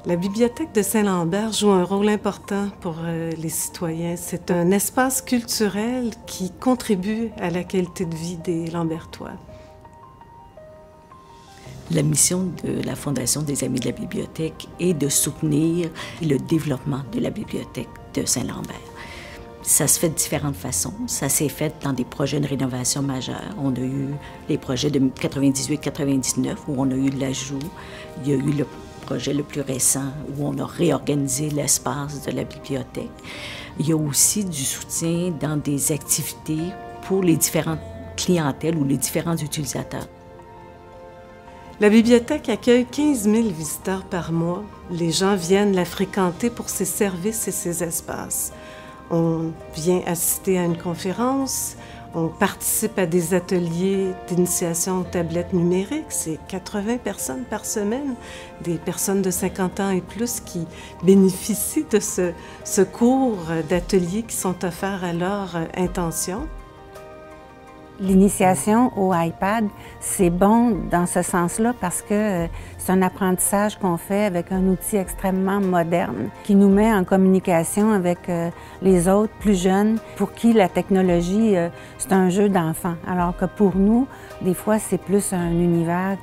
La bibliothèque de Saint-Lambert joue un rôle important pour les citoyens. C'est un espace culturel qui contribue à la qualité de vie des Lambertois. La mission de la Fondation des Amis de la Bibliothèque est de soutenir le développement de la bibliothèque de Saint-Lambert. Ça se fait de différentes façons. Ça s'est fait dans des projets de rénovation majeure. On a eu les projets de 98-99 où on a eu de l'ajout. Il y a eu le projet le plus récent où on a réorganisé l'espace de la bibliothèque. Il y a aussi du soutien dans des activités pour les différentes clientèles ou les différents utilisateurs. La bibliothèque accueille 15 000 visiteurs par mois. Les gens viennent la fréquenter pour ses services et ses espaces. On vient assister à une conférence, on participe à des ateliers d'initiation aux tablettes numériques. C'est 80 personnes par semaine, des personnes de 50 ans et plus qui bénéficient de ce cours d'ateliers qui sont offerts à leur intention. L'initiation au iPad, c'est bon dans ce sens-là parce que c'est un apprentissage qu'on fait avec un outil extrêmement moderne qui nous met en communication avec les autres plus jeunes pour qui la technologie, c'est un jeu d'enfant. Alors que pour nous, des fois, c'est plus un univers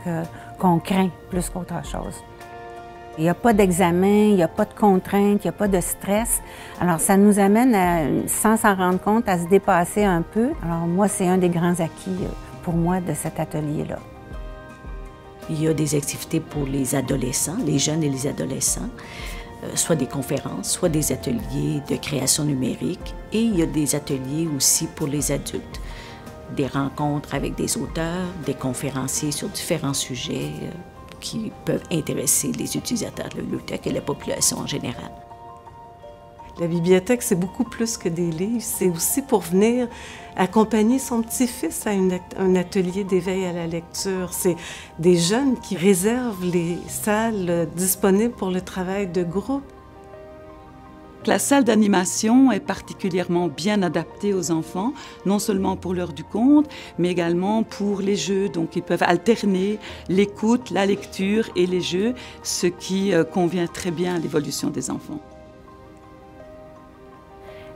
qu'on craint plus qu'autre chose. Il n'y a pas d'examen, il n'y a pas de contraintes, il n'y a pas de stress. Alors, ça nous amène, sans s'en rendre compte, à se dépasser un peu. Alors, moi, c'est un des grands acquis pour moi de cet atelier-là. Il y a des activités pour les adolescents, les jeunes et les adolescents, soit des conférences, soit des ateliers de création numérique. Et il y a des ateliers aussi pour les adultes, des rencontres avec des auteurs, des conférenciers sur différents sujets qui peuvent intéresser les utilisateurs de la bibliothèque et la population en général. La bibliothèque, c'est beaucoup plus que des livres. C'est aussi pour venir accompagner son petit-fils à un atelier d'éveil à la lecture. C'est des jeunes qui réservent les salles disponibles pour le travail de groupe. La salle d'animation est particulièrement bien adaptée aux enfants, non seulement pour l'heure du conte, mais également pour les jeux. Donc, ils peuvent alterner l'écoute, la lecture et les jeux, ce qui convient très bien à l'évolution des enfants.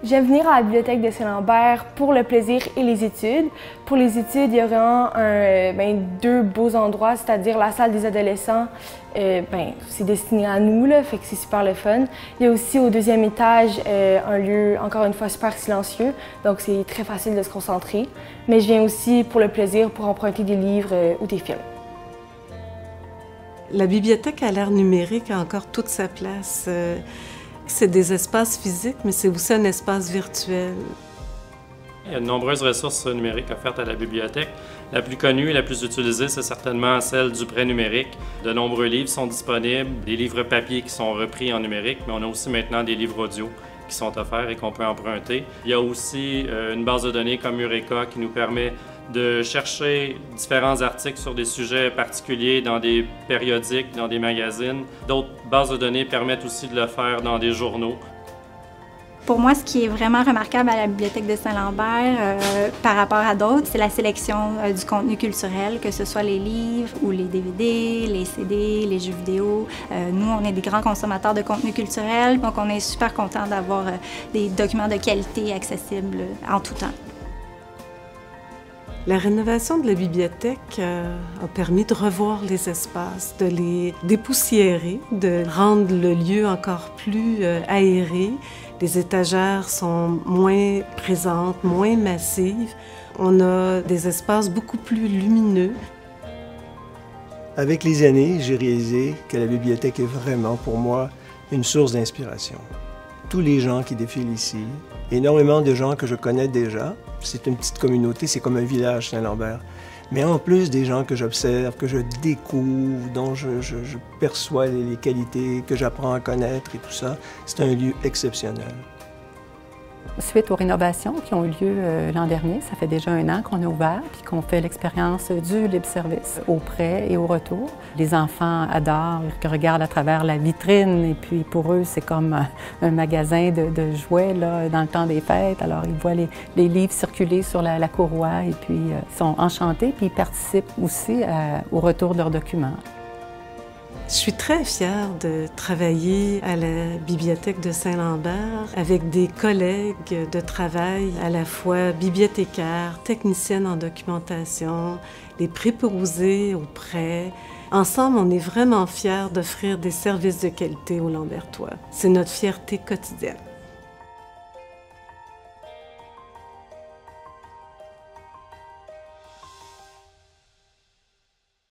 J'aime venir à la bibliothèque de Saint-Lambert pour le plaisir et les études. Pour les études, il y aura deux beaux endroits, c'est-à-dire la salle des adolescents. C'est destiné à nous, là, fait que c'est super le fun. Il y a aussi au deuxième étage un lieu, encore une fois, super silencieux, donc c'est très facile de se concentrer. Mais je viens aussi pour le plaisir, pour emprunter des livres ou des films. La bibliothèque à l'ère numérique a encore toute sa place. C'est des espaces physiques, mais c'est aussi un espace virtuel. Il y a de nombreuses ressources numériques offertes à la bibliothèque. La plus connue et la plus utilisée, c'est certainement celle du prêt numérique. De nombreux livres sont disponibles, des livres papier qui sont repris en numérique, mais on a aussi maintenant des livres audio qui sont offerts et qu'on peut emprunter. Il y a aussi une base de données comme Eureka qui nous permet de chercher différents articles sur des sujets particuliers dans des périodiques, dans des magazines. D'autres bases de données permettent aussi de le faire dans des journaux. Pour moi, ce qui est vraiment remarquable à la bibliothèque de Saint-Lambert par rapport à d'autres, c'est la sélection du contenu culturel, que ce soit les livres ou les DVD, les CD, les jeux vidéo. Nous, on est des grands consommateurs de contenu culturel, donc on est super contents d'avoir des documents de qualité accessibles en tout temps. La rénovation de la bibliothèque a permis de revoir les espaces, de les dépoussiérer, de rendre le lieu encore plus aéré. Les étagères sont moins présentes, moins massives. On a des espaces beaucoup plus lumineux. Avec les années, j'ai réalisé que la bibliothèque est vraiment, pour moi, une source d'inspiration. Tous les gens qui défilent ici, énormément de gens que je connais déjà. C'est une petite communauté, c'est comme un village Saint-Lambert. Mais en plus des gens que j'observe, que je découvre, dont je perçois les qualités, que j'apprends à connaître et tout ça, c'est un lieu exceptionnel. Suite aux rénovations qui ont eu lieu l'an dernier, ça fait déjà 1 an qu'on est ouvert puis qu'on fait l'expérience du libre-service au prêt et au retour. Les enfants adorent, ils regardent à travers la vitrine et puis pour eux, c'est comme un magasin de jouets là, dans le temps des fêtes. Alors, ils voient les livres circuler sur la courroie et puis ils sont enchantés puis ils participent aussi au retour de leurs documents. Je suis très fière de travailler à la Bibliothèque de Saint-Lambert avec des collègues de travail à la fois bibliothécaires, techniciennes en documentation, des préposés aux prêts. Ensemble, on est vraiment fiers d'offrir des services de qualité aux Lambertois. C'est notre fierté quotidienne.